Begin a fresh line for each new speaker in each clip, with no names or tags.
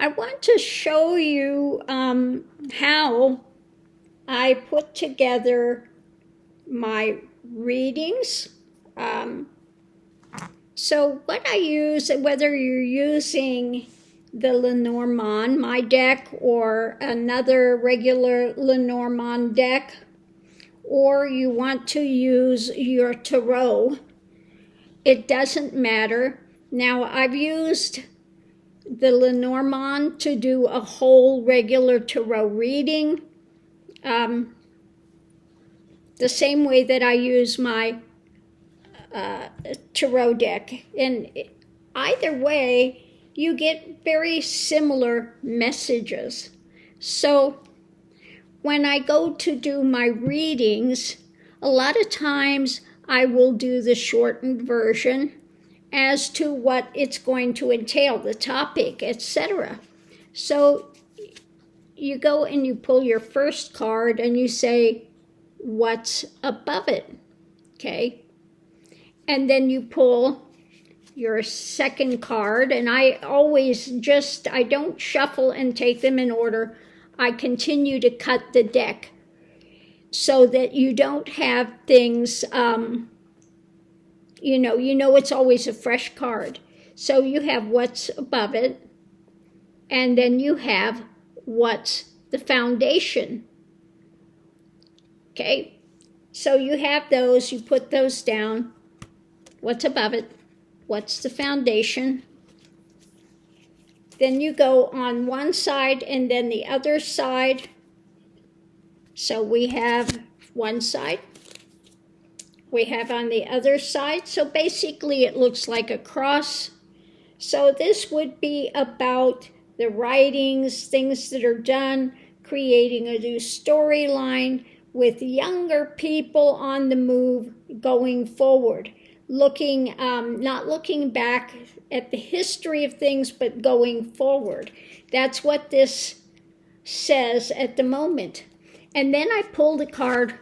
I want to show you how I put together my readings. So what I use, whether you're using the Lenormand, my deck, or another regular Lenormand deck, or you want to use your tarot, it doesn't matter. Now, I've used the Lenormand to do a whole regular tarot reading, the same way that I use my tarot deck. And either way, you get very similar messages. So when I go to do my readings, a lot of times I will do the shortened version as to what it's going to entail, the topic, etc. So you go and you pull your first card and you say, what's above it? Okay. And then you pull your second card, and I don't shuffle and take them in order. I continue to cut the deck so that you don't have things, it's always a fresh card. So you have what's above it, and then you have what's the foundation. Okay, so you have those, you put those down. What's above it? What's the foundation? Then you go on one side and then the other side. So we have one side. We have on the other side. So basically it looks like a cross. So this would be about the writings, things that are done, creating a new storyline with younger people on the move going forward. Not looking back at the history of things, but going forward. That's what this says at the moment. And then I pulled a card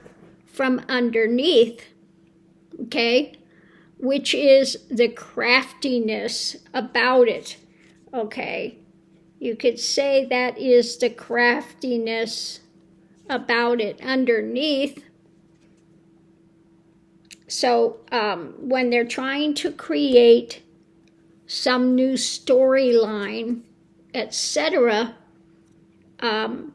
from underneath, okay, which is the craftiness about it, okay. You could say that is the craftiness about it underneath. So when they're trying to create some new storyline, etc., from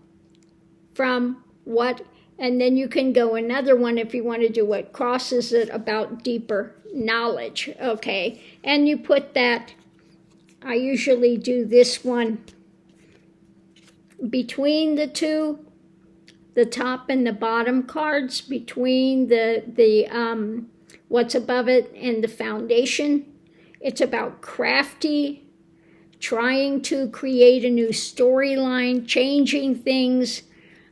what, and then you can go another one if you want to do what crosses it about deeper knowledge, okay? And you put that, I usually do this one between the two, the top and the bottom cards, between the what's above it and the foundation. It's about crafty, trying to create a new storyline, changing things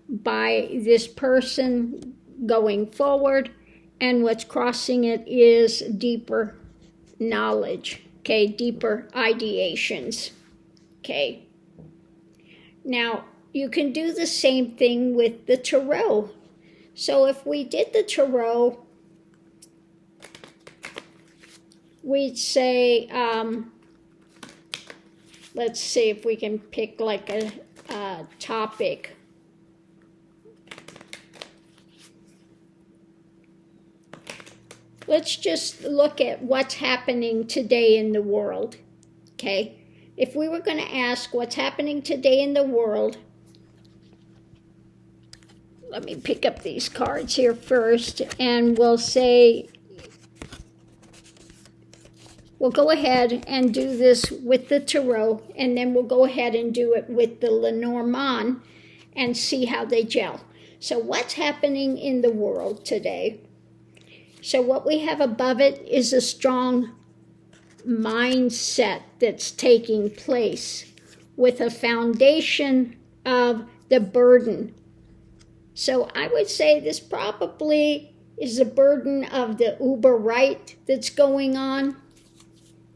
by this person going forward, and what's crossing it is deeper knowledge, okay, deeper ideations, okay. Now, you can do the same thing with the tarot. So if we did the tarot, we'd say, let's see if we can pick like a topic. Let's just look at what's happening today in the world, okay? If we were going to ask what's happening today in the world, let me pick up these cards here first, and we'll say, we'll go ahead and do this with the tarot, and then we'll go ahead and do it with the Lenormand and see how they gel. So what's happening in the world today? So what we have above it is a strong mindset that's taking place with a foundation of the burden. So I would say this probably is the burden of the uber right that's going on.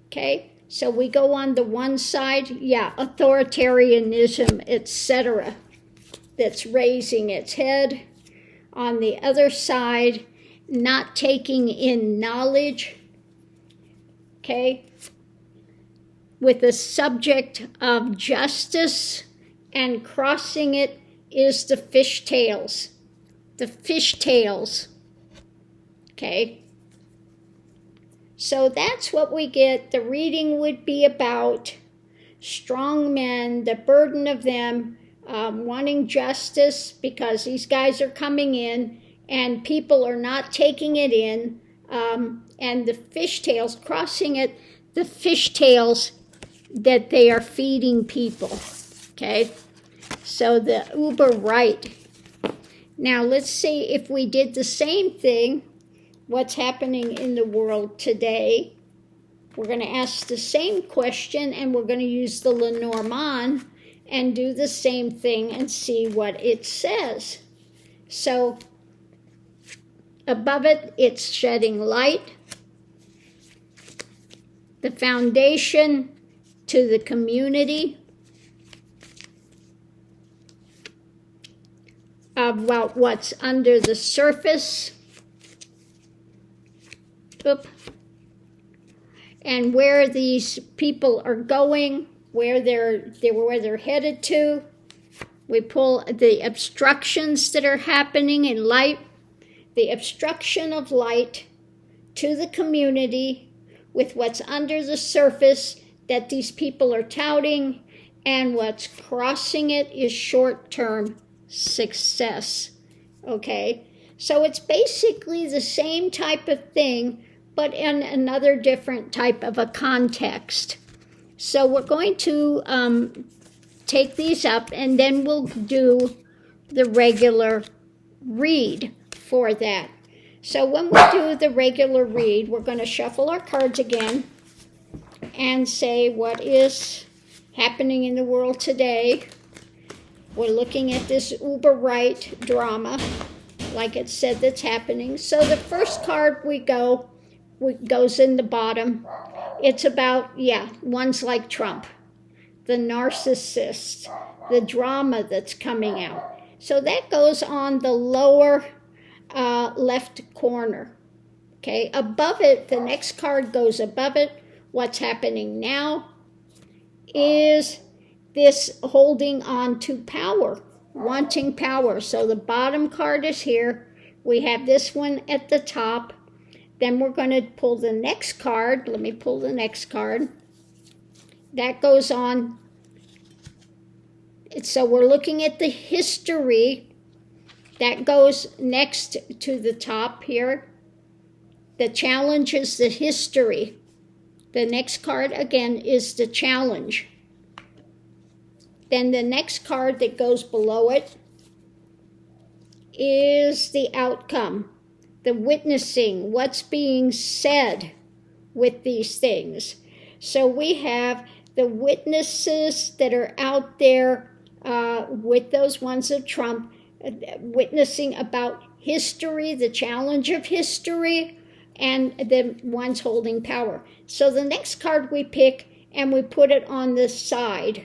Okay, so we go on the one side, authoritarianism, etc., that's raising its head. On the other side, not taking in knowledge. Okay, with the subject of justice, and crossing it is the fishtails. The fishtails. Okay? So that's what we get. The reading would be about strong men, the burden of them, wanting justice because these guys are coming in and people are not taking it in. And the fishtails, crossing it, the fishtails that they are feeding people. Okay? So the uber right. Now let's see if we did the same thing. What's happening in the world today? We're going to ask the same question, and we're going to use the Lenormand and do the same thing and see what it says. So above it, it's shedding light. The foundation to the community about what's under the surface. Oop. And where these people are going, where they're headed to. We pull the obstructions that are happening in light, the obstruction of light to the community with what's under the surface that these people are touting, and what's crossing it is short-term success. Okay? So it's basically the same type of thing, but in another different type of a context. So we're going to take these up, and then we'll do the regular read for that. So when we do the regular read, we're going to shuffle our cards again and say what is happening in the world today. We're looking at this uber right drama, like it said, that's happening. So the first card goes in the bottom. It's about, ones like Trump, the narcissist, the drama that's coming out. So that goes on the lower left corner. Okay, above it, the next card goes above it. What's happening now is this holding on to power, wanting power. So the bottom card is here. We have this one at the top. Then we're going to pull the next card. Let me pull the next card. That goes on. So we're looking at the history. That goes next to the top here. The challenge is the history. The next card, again, is the challenge. Then the next card that goes below it is the outcome. The witnessing, what's being said with these things. So we have the witnesses that are out there with those ones of Trump, witnessing about history, the challenge of history, and the ones holding power. So the next card we pick and we put it on the side.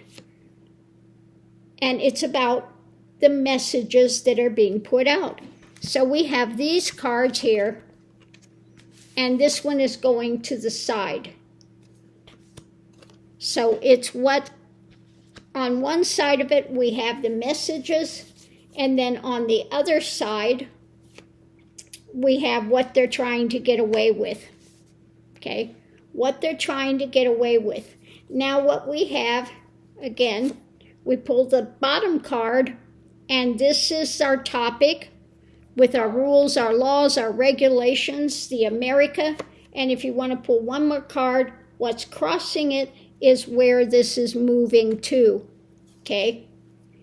And it's about the messages that are being put out. So we have these cards here, and this one is going to the side. So it's what, on one side of it, we have the messages, and then on the other side, we have what they're trying to get away with. Okay? What they're trying to get away with. Now what we have, again, we pull the bottom card, and this is our topic with our rules, our laws, our regulations, the America. And if you want to pull one more card, what's crossing it is where this is moving to. Okay?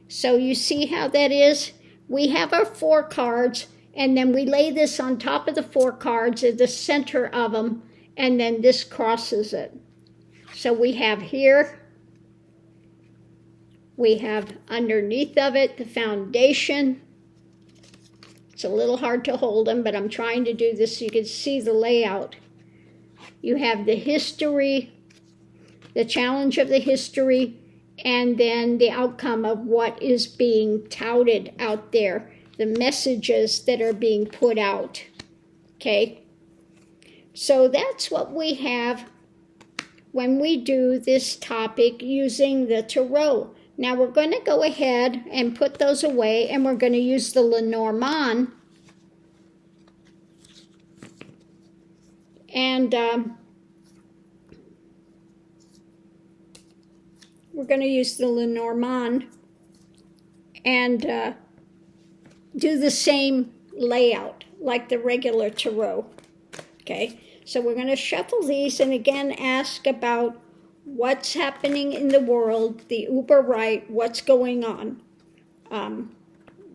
So you see how that is? We have our 4 cards, and then we lay this on top of the 4 cards at the center of them, and then this crosses it. So we have here, we have underneath of it the foundation. It's a little hard to hold them, but I'm trying to do this so you can see the layout. You have the history, the challenge of the history, and then the outcome of what is being touted out there, the messages that are being put out. Okay? So that's what we have when we do this topic using the tarot. Now we're going to go ahead and put those away, and we're going to use the Lenormand. And we're going to use the Lenormand and do the same layout like the regular tarot. Okay, so we're going to shuffle these and again ask about what's happening in the world, the uber right, what's going on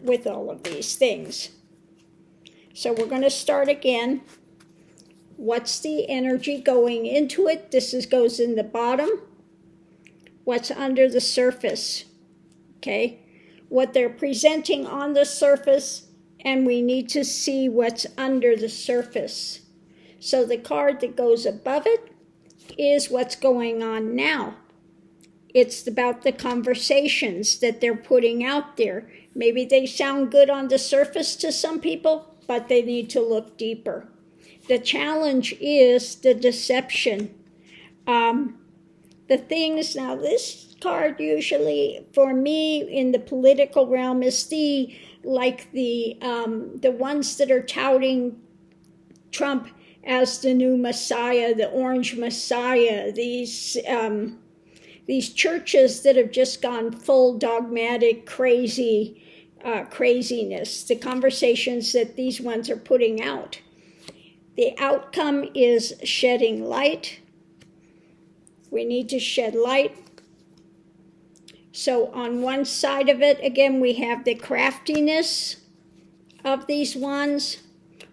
with all of these things. So we're going to start again. What's the energy going into it? This goes in the bottom. What's under the surface? Okay, what they're presenting on the surface, and we need to see what's under the surface. So the card that goes above it is what's going on now. It's about the conversations that they're putting out there. Maybe they sound good on the surface to some people, but they need to look deeper. The challenge is the deception. The things, now this card usually, for me, in the political realm is the ones that are touting Trump as the new Messiah, the orange Messiah, these churches that have just gone full dogmatic, craziness, the conversations that these ones are putting out. The outcome is shedding light. We need to shed light. So on one side of it, again, we have the craftiness of these ones.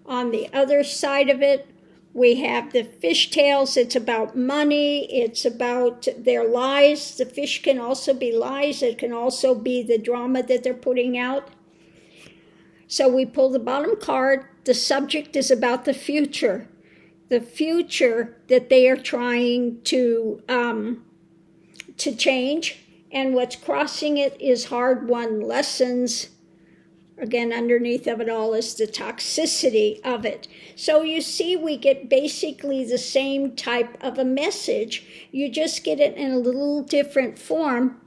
On the other side of it, we have the fishtails. It's about money. It's about their lies. The fish can also be lies. It can also be the drama that they're putting out. So we pull the bottom card. The subject is about the future that they are trying to change. And what's crossing it is hard-won lessons. Again, underneath of it all is the toxicity of it. So you see, we get basically the same type of a message. You just get it in a little different form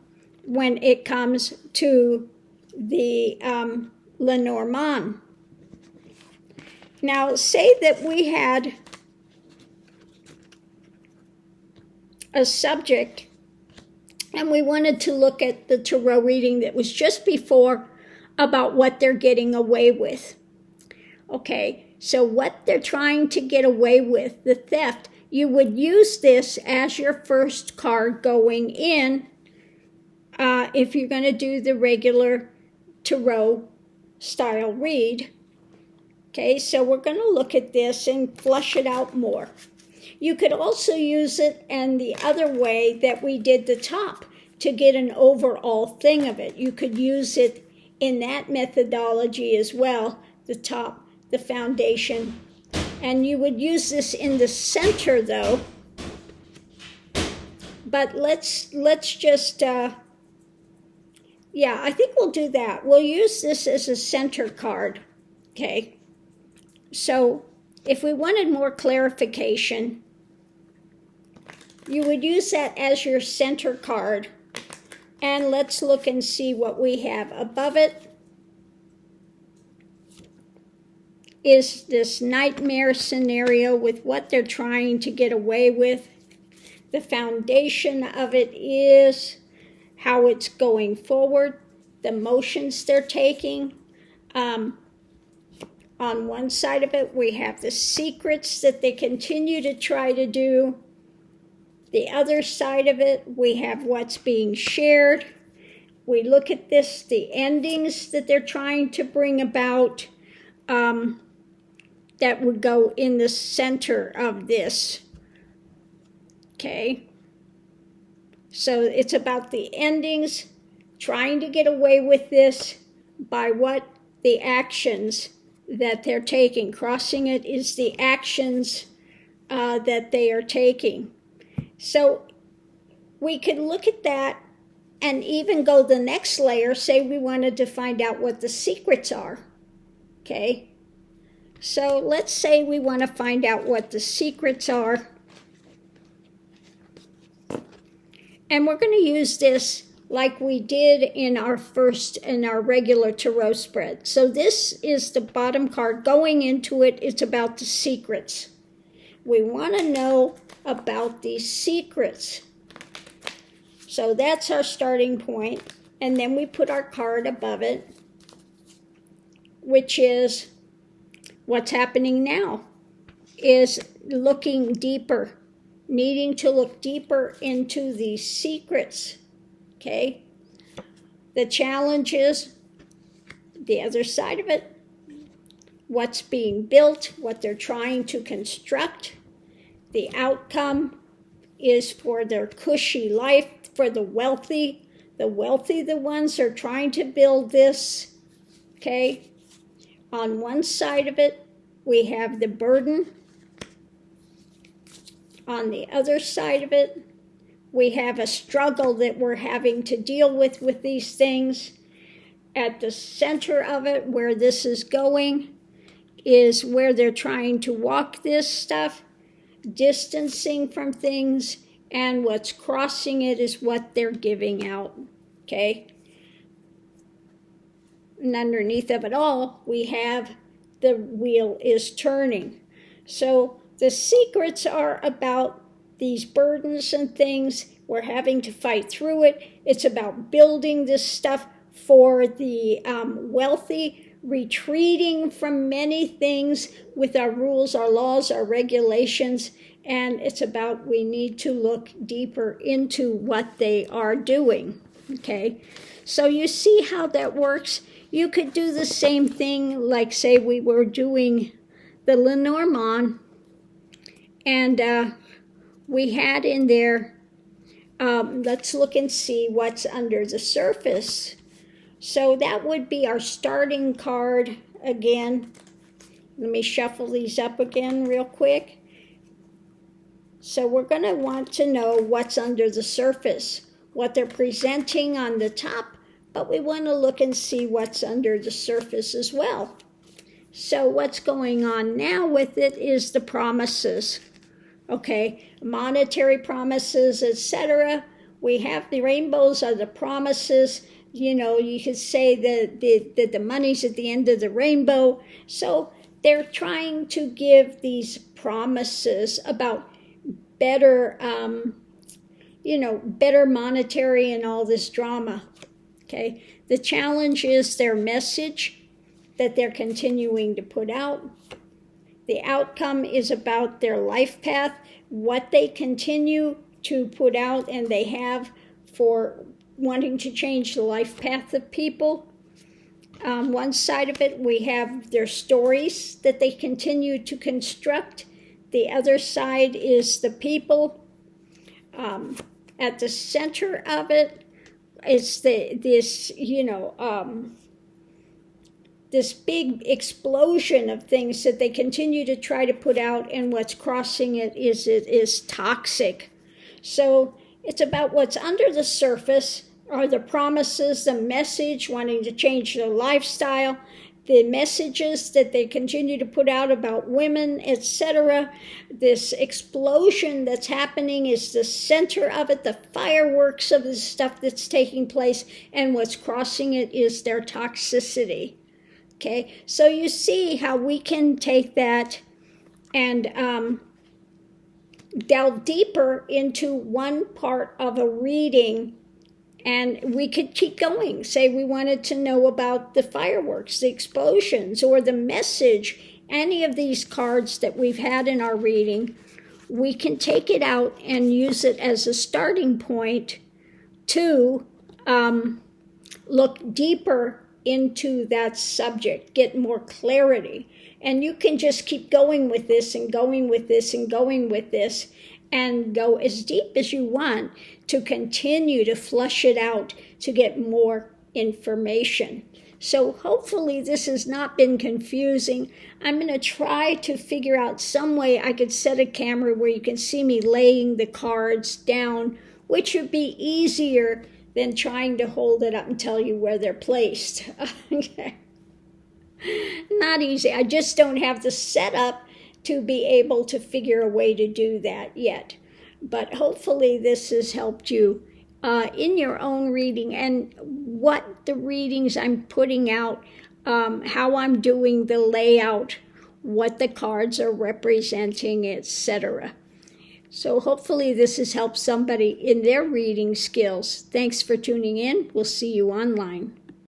when it comes to the Lenormand. Now, say that we had a subject and we wanted to look at the tarot reading that was just before about what they're getting away with. Okay, so what they're trying to get away with, the theft, you would use this as your first card going in if you're going to do the regular tarot style read. Okay, so we're going to look at this and flush it out more. You could also use it in the other way that we did the top to get an overall thing of it. You could use it in that methodology as well, the top, the foundation. And you would use this in the center though. But let's just, I think we'll do that. We'll use this as a center card, okay? So if we wanted more clarification, you would use that as your center card. And let's look and see what we have. Above it is this nightmare scenario with what they're trying to get away with. The foundation of it is how it's going forward, the motions they're taking. On one side of it, we have the secrets that they continue to try to do. The other side of it, we have what's being shared. We look at this, the endings that they're trying to bring about that would go in the center of this. Okay. So it's about the endings, trying to get away with this by what the actions that they're taking. Crossing it is the actions that they are taking. So we could look at that and even go the next layer, say we wanted to find out what the secrets are, okay? So let's say we want to find out what the secrets are. And we're going to use this like we did in our regular tarot spread. So this is the bottom card. Going into it, it's about the secrets. We want to know about these secrets. So that's our starting point. And then we put our card above it, which is what's happening now, is looking deeper, needing to look deeper into these secrets. Okay, the challenge is the other side of it, what's being built, what they're trying to construct. The outcome is for their cushy life, for the wealthy. The ones are trying to build this. Okay, on one side of it, we have the burden. On the other side of it, we have a struggle that we're having to deal with these things. At the center of it, where this is going, is where they're trying to walk this stuff, distancing from things, and what's crossing it is what they're giving out, okay? And underneath of it all, we have the wheel is turning. So the secrets are about these burdens and things. We're having to fight through it. It's about building this stuff for the wealthy, retreating from many things with our rules, our laws, our regulations, and it's about we need to look deeper into what they are doing, okay? So you see how that works? You could do the same thing, like say we were doing the Lenormand, and we had in there, let's look and see what's under the surface. So that would be our starting card again. Let me shuffle these up again real quick. So we're going to want to know what's under the surface, what they're presenting on the top, but we want to look and see what's under the surface as well. So what's going on now with it is the promises. Okay, monetary promises, etc. We have the rainbows are the promises. You know, you could say that the money's at the end of the rainbow. So they're trying to give these promises about better, better monetary and all this drama. Okay, the challenge is their message that they're continuing to put out. The outcome is about their life path, what they continue to put out and they have for wanting to change the life path of people. One side of it, we have their stories that they continue to construct. The other side is the people. At the center of it, it's this big explosion of things that they continue to try to put out, and what's crossing it is toxic. So it's about what's under the surface are the promises, the message, wanting to change their lifestyle, the messages that they continue to put out about women, etc. This explosion that's happening is the center of it, the fireworks of the stuff that's taking place, and what's crossing it is their toxicity. Okay, so you see how we can take that and delve deeper into one part of a reading, and we could keep going. Say we wanted to know about the fireworks, the explosions, or the message, any of these cards that we've had in our reading, we can take it out and use it as a starting point to look deeper into that subject, get more clarity. And you can just keep going with this and going with this and going with this and go as deep as you want to continue to flush it out to get more information. So hopefully this has not been confusing. I'm going to try to figure out some way I could set a camera where you can see me laying the cards down, which would be easier than trying to hold it up and tell you where they're placed. Okay. Not easy. I just don't have the setup to be able to figure a way to do that yet. But hopefully this has helped you in your own reading, and what the readings I'm putting out, how I'm doing the layout, what the cards are representing, etc. So hopefully this has helped somebody in their reading skills. Thanks for tuning in. We'll see you online.